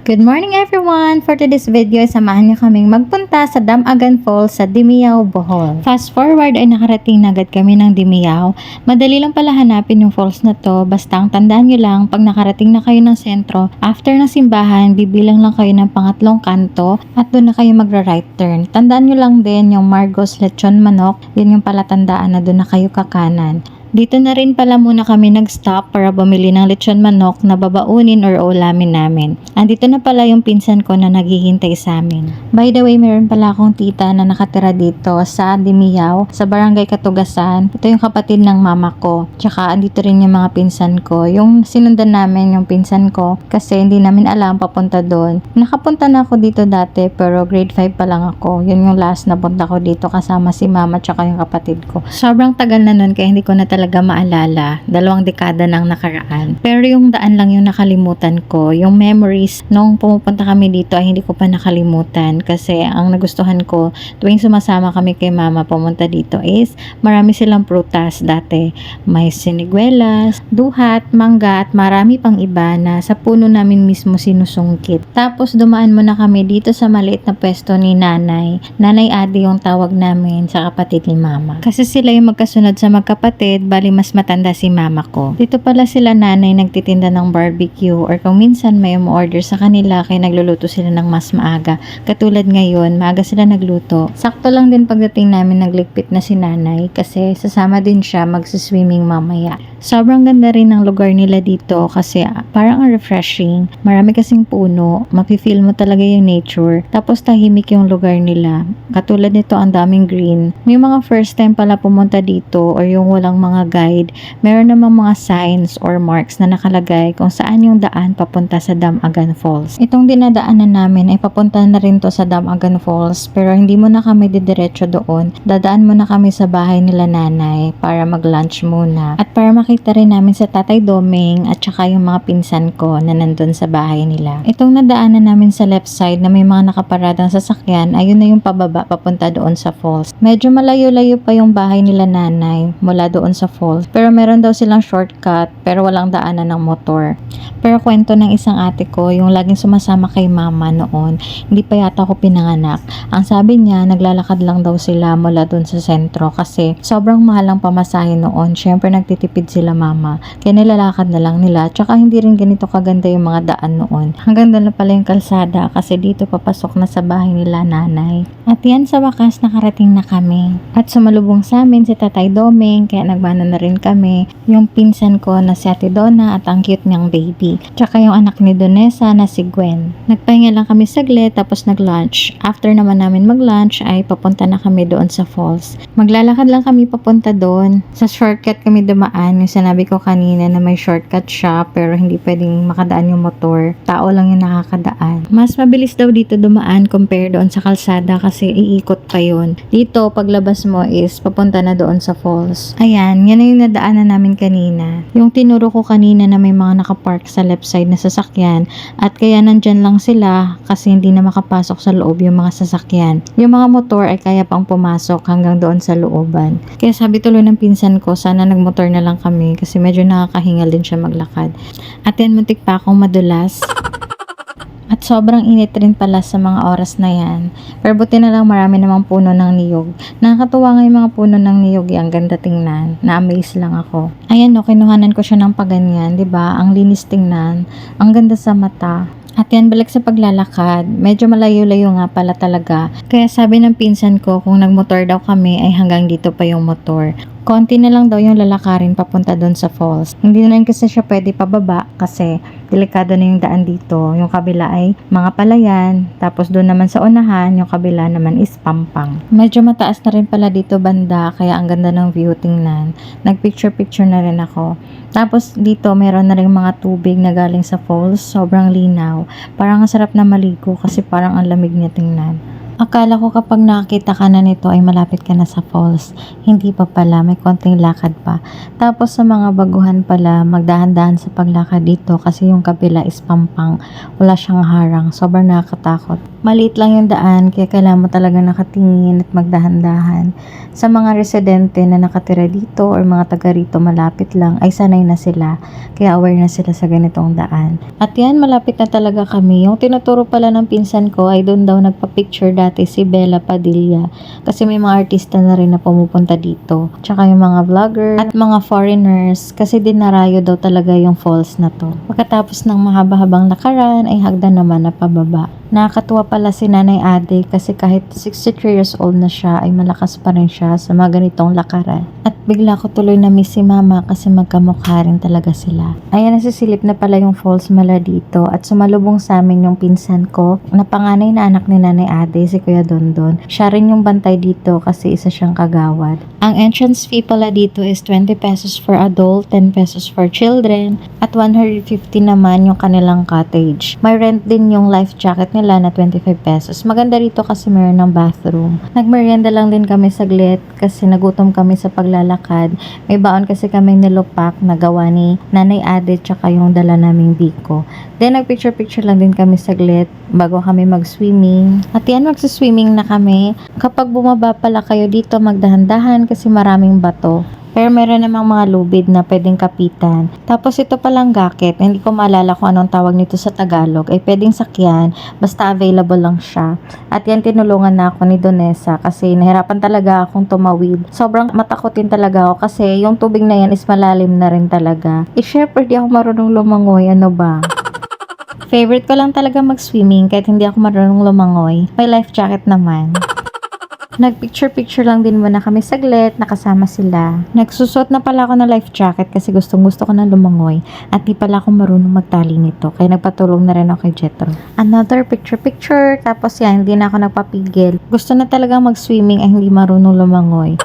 Good morning everyone! For today's video, samahan niyo kaming magpunta sa Damagan Falls sa Dimiao, Bohol. Fast forward ay nakarating na agad kami ng Dimiao. Madali lang pala hanapin yung falls na to, basta ang tandaan niyo lang, pag nakarating na kayo ng sentro, after ng simbahan, bibilang lang kayo ng pangatlong kanto at doon na kayo magra-right turn. Tandaan niyo lang din yung Margos Lechon Manok, yun yung palatandaan na doon na kayo kakanan. Dito na rin pala muna kami nag-stop para bumili ng lechon manok na babaunin or ulamin namin. Andito na pala yung pinsan ko na naghihintay sa amin. By the way, meron pala akong tita na nakatira dito sa Dimiao, sa Barangay Katugasan. Ito yung kapatid ng mama ko. Tsaka andito rin yung mga pinsan ko. Yung sinundan namin yung pinsan ko kasi hindi namin alam papunta doon. Nakapunta na ako dito dati pero grade 5 pa lang ako. Yun yung last na punta ko dito kasama si mama tsaka yung kapatid ko. Sobrang tagal na nun kaya hindi ko na talaga maalala. 2 dekada nang nakaraan. Pero yung daan lang yung nakalimutan ko. Yung memories nung pumupunta kami dito ay hindi ko pa nakalimutan kasi ang nagustuhan ko tuwing sumasama kami kay mama pumunta dito is marami silang prutas dati. May siniguelas, duhat, mangga at marami pang iba na sa puno namin mismo sinusungkit. Tapos dumaan muna kami dito sa maliit na pwesto ni nanay. Nanay Adi yung tawag namin sa kapatid ni mama. Kasi sila yung magkasunod sa magkapatid, bali mas matanda si mama ko. Dito pala sila nanay nagtitinda ng barbecue or kung minsan may umorder sa kanila kaya nagluluto sila ng mas maaga. Katulad ngayon, maaga sila nagluto. Sakto lang din pagdating namin nagligpit na si nanay kasi sasama din siya magsiswimming mamaya. Sobrang ganda rin ng lugar nila dito kasi parang refreshing. Marami kasing puno, mafe-feel mo talaga yung nature. Tapos tahimik yung lugar nila. Katulad nito ang daming green. May mga first time pala pumunta dito or yung walang mga guide, meron namang mga signs or marks na nakalagay kung saan yung daan papunta sa Damagan Falls. Itong dinadaanan namin ay papunta na rin to sa Damagan Falls pero hindi mo na kami didiretso doon. Dadaan muna kami sa bahay nila nanay para mag-lunch muna at para makita rin namin sa Tatay Doming at saka yung mga pinsan ko na nandun sa bahay nila. Itong nadaanan namin sa left side na may mga nakaparadang sasakyan, ayun na yung pababa papunta doon sa falls. Medyo malayo-layo pa yung bahay nila nanay mula doon sa falls. Pero meron daw silang shortcut pero walang daanan ng motor. Pero kwento ng isang ate ko, yung laging sumasama kay mama noon, hindi pa yata ako pinanganak. Ang sabi niya, naglalakad lang daw sila mula doon sa sentro kasi sobrang mahal ang pamasahe noon. Syempre nagtitipid sila mama. Kaya nilalakad na lang nila. Tsaka hindi rin ganito kaganda yung mga daan noon. Hanggang doon na pala yung kalsada kasi dito papasok na sa bahay nila nanay. At yan sa wakas nakarating na kami. At sumalubong sa amin si Tatay Doming kaya nagmana na rin kami, yung pinsan ko na si Ate Donna at ang cute niyang baby. Tsaka yung anak ni Donessa na si Gwen. Nagpahinga lang kami saglit tapos nag-lunch. After naman namin mag-lunch ay papunta na kami doon sa falls. Maglalakad lang kami papunta doon. Sa shortcut kami dumaan. Yung sinabi ko kanina na may shortcut siya pero hindi pwedeng makadaan yung motor. Tao lang yung nakakadaan. Mas mabilis daw dito dumaan compare doon sa kalsada kasi iikot pa yun. Dito paglabas mo is papunta na doon sa falls. Ayan, yan na yung nadaanan namin kanina. Yung tinuro ko kanina na may mga nakapark sa left side na sasakyan at kaya nandyan lang sila kasi hindi na makapasok sa loob yung mga sasakyan. Yung mga motor ay kaya pang pumasok hanggang doon sa looban. Kaya sabi tuloy ng pinsan ko, sana nagmotor na lang kami kasi medyo nakakahingal din siya maglakad. At yan, muntik pa akong madulas. At sobrang init rin pala sa mga oras na yan. Pero buti na lang marami namang puno ng niyog. Nakakatuwa nga yung mga puno ng niyog. Ang ganda tingnan. Na-amaze lang ako. Ayan o, kinuhanan ko siya ng paganyan. Diba? Ang linis tingnan. Ang ganda sa mata. At yan, balik sa paglalakad, medyo malayo-layo nga pala talaga. Kaya sabi ng pinsan ko, kung nagmotor daw kami ay hanggang dito pa yung motor. Konti na lang daw yung lalakarin papunta doon sa falls. Hindi na rin kasi siya pwede pababa kasi delikado na yung daan dito. Yung kabila ay mga palayan, tapos doon naman sa unahan, yung kabila naman is pampang. Medyo mataas na rin pala dito banda, kaya ang ganda ng view tingnan. Nagpicture-picture na rin ako. Tapos dito meron na rin mga tubig na galing sa falls, sobrang linaw. Parang ang sarap na maligo kasi parang ang lamig niya tingnan. Akala ko kapag nakakita ka na nito ay malapit ka na sa falls. Hindi pa pala, may konting lakad pa. Tapos sa mga baguhan pala, magdahan-dahan sa paglakad dito kasi yung kabila is pampang. Wala siyang harang. Sobrang nakakatakot. Maliit lang yung daan kaya kailangan mo talaga nakatingin at magdahan-dahan. Sa mga residente na nakatira dito or mga taga rito malapit lang ay sanay na sila. Kaya aware na sila sa ganitong daan. At yan, malapit na talaga kami. Yung tinuturo pala ng pinsan ko ay doon daw nagpa-picture dati si Bella Padilla. Kasi may mga artista na rin na pumupunta dito. Tsaka yung mga vlogger at mga foreigners kasi dinarayo daw talaga yung falls na to. Pagkatapos ng mahaba-habang lakaran ay hagdan naman na pababa. Nakakatuwa pala si Nanay Ade kasi kahit 63 years old na siya ay malakas pa rin siya sa mga ganitong lakaran. At bigla ko tuloy na miss si Mama kasi magkamukha rin talaga sila. Ayan, nasisilip na pala yung falls mala dito at sumalubong sa amin yung pinsan ko na panganay na anak ni Nanay Ade, si Kuya Dondon. Siya rin yung bantay dito kasi isa siyang kagawad. Ang entrance fee pala dito is 20 pesos for adult, 10 pesos for children, at 150 naman yung kanilang cottage. May rent din yung life jacket nila na 25 pesos. Maganda rito kasi mayroon ng bathroom. Nagmerienda lang din kami saglit kasi nagutom kami sa paglalakad. May baon kasi kami nilupak na gawa ni Nanay Ade tsaka yung dala naming biko. Then nagpicture-picture lang din kami saglit bago kami mag-swimming. At yan, magsiswimming na kami. Kapag bumaba pala kayo dito, magdahan-dahan kasi maraming bato. Pero meron namang mga lubid na pwedeng kapitan. Tapos ito palang gakit, hindi ko maalala kung anong tawag nito sa Tagalog, ay pwedeng sakyan, basta available lang siya. At yan, tinulungan na ako ni Donessa kasi nahirapan talaga akong tumawid. Sobrang matakotin talaga ako kasi yung tubig na yan is malalim na rin talaga. Syempre di ako marunong lumangoy, ano ba? Favorite ko lang talaga mag-swimming kahit hindi ako marunong lumangoy. May life jacket naman. Nagpicture-picture lang din muna kami saglit, nakasama sila. Nagsusot na pala ako ng life jacket kasi gustong-gusto ko na lumangoy at di pala ako marunong magtali nito kaya nagpatulong na rin ako kay Jetro. Another picture-picture, tapos yan, hindi na ako nagpapigil. Gusto na talaga mag-swimming ay hindi marunong lumangoy.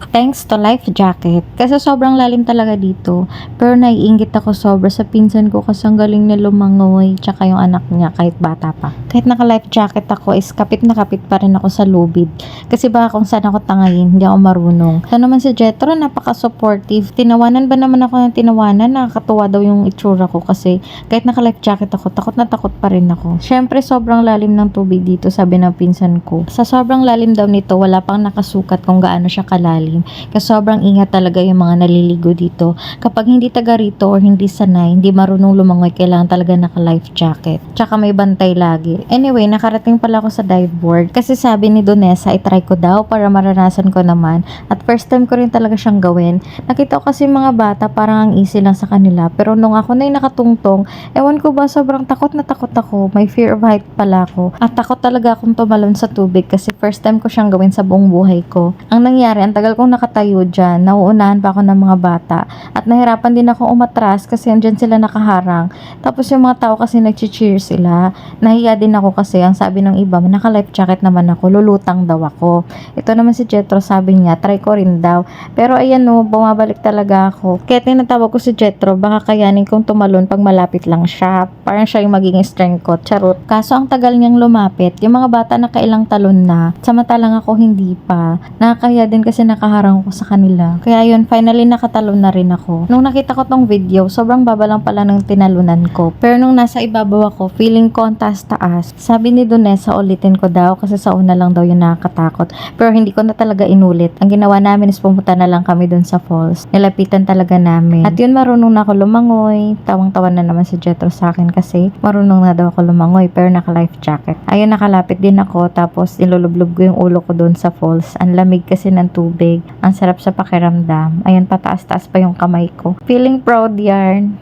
Thanks to life jacket. Kasi sobrang lalim talaga dito. Pero naiinggit ako sobra sa pinsan ko kasi ang galing na lumangoy. Tsaka yung anak niya kahit bata pa. Kahit naka life jacket ako is kapit na kapit pa rin ako sa lubid. Kasi baka kung saan ako tangayin, hindi ako marunong. So naman si Jetro, napaka-supportive. Tinawanan ba naman ako ng tinawanan? Nakakatuwa daw yung itsura ko kasi kahit naka life jacket ako, takot na takot pa rin ako. Syempre sobrang lalim ng tubig dito, sabi ng pinsan ko. Sa sobrang lalim daw nito, wala pang nakasukat kung gaano siya kalalim. Kasi sobrang ingat talaga yung mga naliligo dito. Kapag hindi taga rito or hindi sanay, hindi marunong lumangoy, kailangan talaga naka-life jacket. Tsaka may bantay lagi. Anyway, nakarating pala ako sa dive board. Kasi sabi ni Donessa, itry ko daw para maranasan ko naman. At first time ko rin talaga siyang gawin. Nakita ko kasi mga bata, parang ang easy lang sa kanila. Pero nung ako na yung nakatungtong, ewan ko ba, sobrang takot na takot ako. May fear of height pala ako. At takot talaga akong tumalon sa tubig kasi first time ko siyang gawin sa buong buhay ko. Ang nangyari, ang tagal kong nakatayo dyan, nauunahan pa ako ng mga bata at nahirapan din ako umatras kasi andyan sila nakaharang. Tapos yung mga tao kasi nag-cheer sila, nahiya din ako kasi ang sabi ng iba, naka life jacket naman ako, lulutang daw ako. Ito naman si Jetro, sabi niya, try ko rin daw. Pero ayan no, bumabalik talaga ako. Kaya tinatawag ko si Jetro, baka kayanin kong tumalon pag malapit lang siya. Parang siya yung magiging strength ko, charot. Kaso ang tagal niyang lumapit, yung mga bata nakailang talon na, samantalang ako hindi pa. Nakakaya din kasi nakaharang ko sa kanila. Kaya yun, finally nakatalon na rin ako. Nung nakita ko tong video, sobrang baba lang pala ng tinalunan ko. Pero nung nasa ibabaw ako, feeling ko ang taas-taas. Sabi ni Donessa, ulitin ko daw kasi sa una lang daw yun nakakatakot. Pero hindi ko na talaga inulit. Ang ginawa namin is pumunta na lang kami dun sa falls. Nilapitan talaga namin. At yun, marunong na ako lumangoy. Tawang-tawa na naman si Jetro sa akin kasi marunong na daw ako lumangoy pero naka-life jacket. Ayun, nakalapit din ako tapos ilulublob ko yung ulo ko dun sa falls. Ang lamig kasi ng tubig. Ang sarap sa pakiramdam. Ayun, pataas-taas pa yung kamay ko. Feeling proud yarn.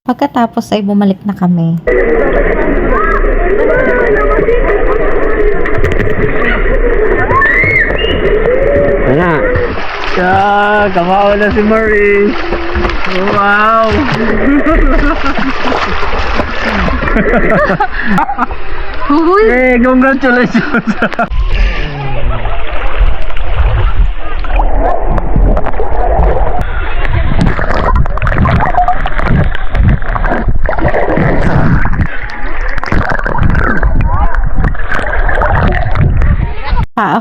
Pagkatapos ay bumalik na kami. Ano? Kamao na si Marie. Wow! Hey, congratulations!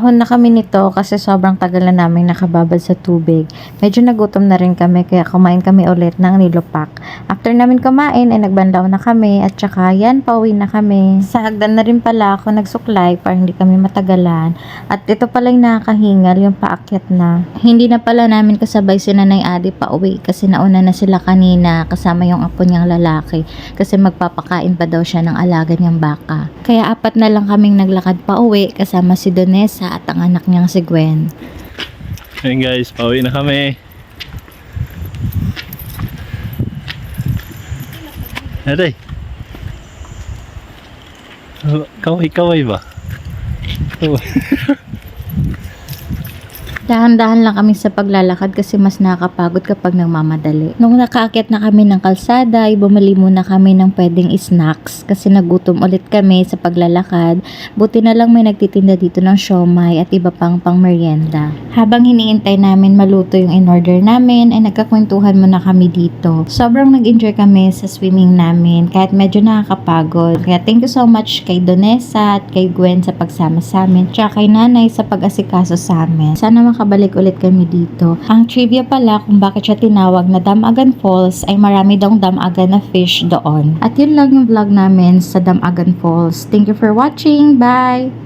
Nag-ahon na kami nito kasi sobrang tagal na namin nakababad sa tubig. Medyo nagutom na rin kami kaya kumain kami ulit ng nilupak. After namin kumain ay nagbanlaw na kami at saka yan, pauwi na kami. Sa hagdan na rin pala ako nagsuklay para hindi kami matagalan. At ito pala yung nakakahingal, yung paakyat na. Hindi na pala namin kasabay si Nanay Adi pauwi kasi nauna na sila kanina kasama yung apo niyang lalaki kasi magpapakain pa daw siya ng alaga niyang baka. Kaya apat na lang kaming naglakad pauwi kasama si Donessa at ang anak niyang si Gwen. Ayun guys, pauwi na kami. Aray. Kaway ba? Dahan-dahan lang kami sa paglalakad kasi mas nakakapagod kapag nagmamadali. Nung nakaakyat na kami ng kalsada, ay bumili muna kami ng pwedeng snacks kasi nagutom ulit kami sa paglalakad. Buti na lang may nagtitinda dito ng siomay at iba pang merienda. Habang hiniintay namin maluto yung in-order namin, ay nagkakwentuhan muna kami dito. Sobrang nag-enjoy kami sa swimming namin kahit medyo nakakapagod. Kaya thank you so much kay Donessa at kay Gwen sa pagsama sa amin, tsaka kay Nanay sa pag-asikaso sa amin. Sana makabalik ulit kami dito. Ang trivia pala kung bakit siya tinawag na Damagan Falls ay marami daw damagan na fish doon. At yun lang yung vlog namin sa Damagan Falls. Thank you for watching. Bye!